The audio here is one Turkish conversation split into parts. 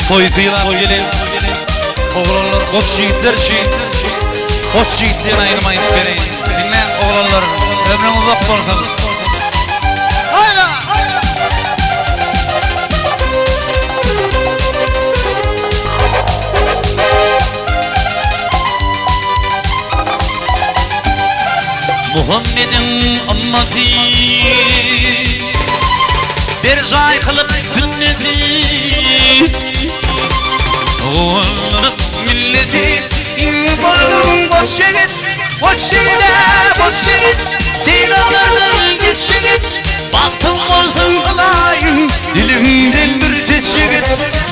Soyutuyla gelin. Oğlanlar koç yiğitlerçi. Koç yiğitliğine ayırmayıp vereyim. Dinleyin oğlanlar. Ömrün uzak olsun. Hayla! Muhammed'in ümmeti bir jay kılıp sünneti oğlanın milleti İnbarın boş yigit boş yigit Sinalardan geç yigit baktım olsun kılayım dilimden bir seç yigit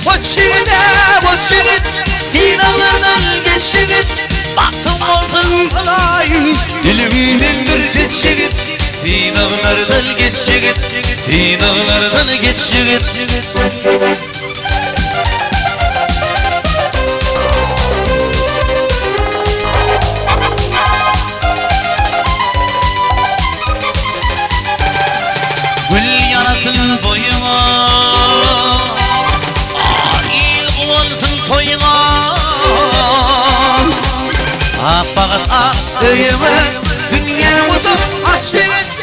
boş yigit Sinalardan geç yigit baktım olsun kılayım dilimden bir seç yigit Sinaglardan geç yigit Sinaglardan geç yigit Gül yanasın boyuna il kuvansın toyuna Apağın öyüme dünyamızı aç yigit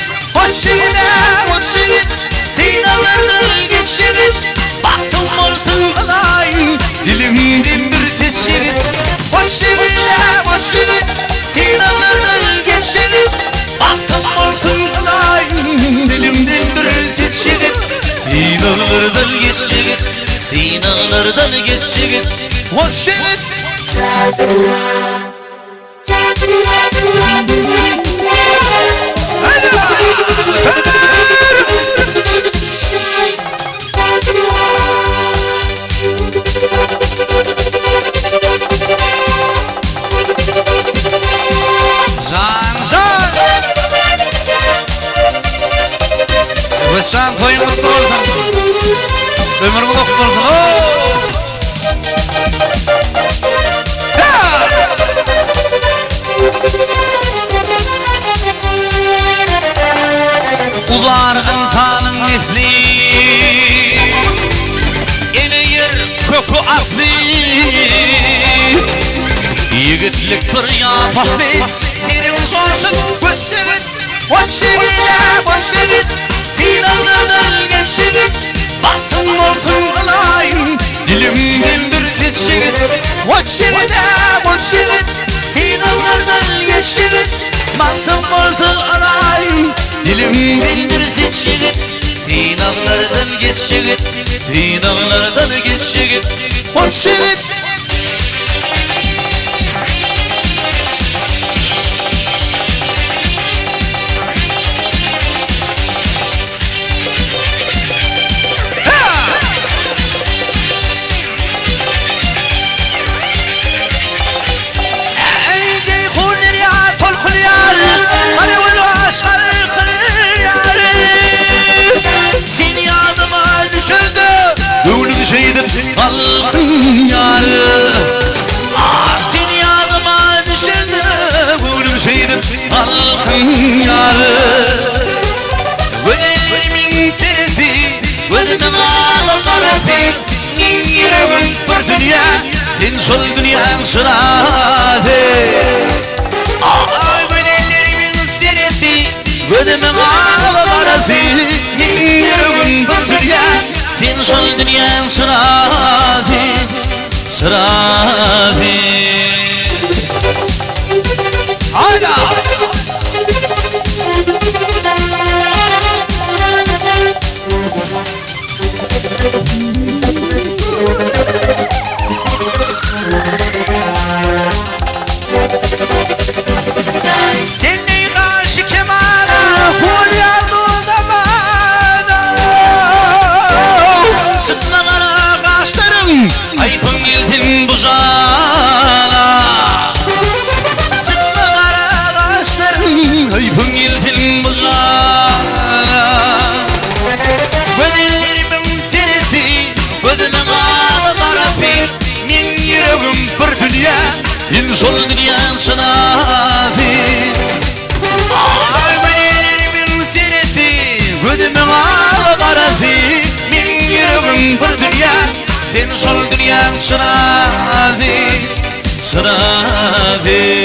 Hoş yigit Sinalardan geç yigit baktım olsun kılayım dilimden bir seç yigit Hoş yigit Sinalardan geç yigit baktım olsun kılayım dilimden bir seç yigit Sinalardan geç yigit Sinalardan geç yigit Hoş yigit Sen toyun mutlu oldun ömür mutlu oldun Ular insanın nesli Eneyir kökü asli Yigitlik bir yapaslı Senin sonsun boş yigit Sinalardan geç yigit baktım olsun kılayım dilimden bir seç yigit boş yigit Sinalardan geç yigit baktım olsun kılayım dilimden bir seç yigit Sinalardan geç yigit Sinalardan geç yigit boş yigit Halkın yarı Seni yanıma düşürdü Gülüm şeydim halkın yarı Gözlerimin serisi Gözümden ağlar karası Min yüreğim bir dünya Sen sol dünyanın sırası Gözlerimin serisi Gözümden ağlar karası Min yüreğim bir dünya Sen sol dünyanın sırası Hayda Seni karşı kemana Hulyalı zamana Sıkma kara kaşların Ayıpın gildin buzana Sıkma kara kaşların Ayıpın gildin buzana Gözlerimin teresi Gözümün ağlı karası Min yüreğim bir dünya Sen sol dünyanın sınavı Gözlerimin teresi Gözümün ağlı karası Min yüreğim bir dünya تنشل دنيا سنادي سنادي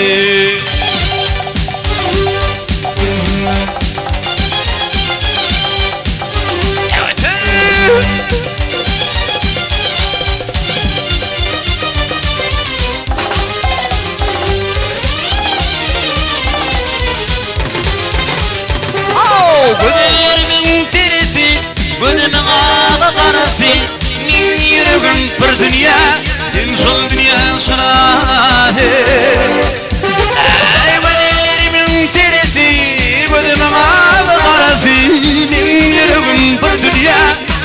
بدم غاب قرسي من يرغم بر دنيا تنشل دنيا سناهي اي بدر من سيرسي بدم غاب قرسي من يرغم بر دنيا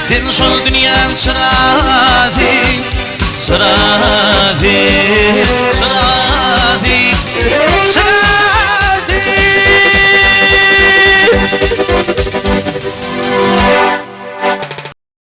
تنشل دنيا سناهي سناهي سناهي سناهي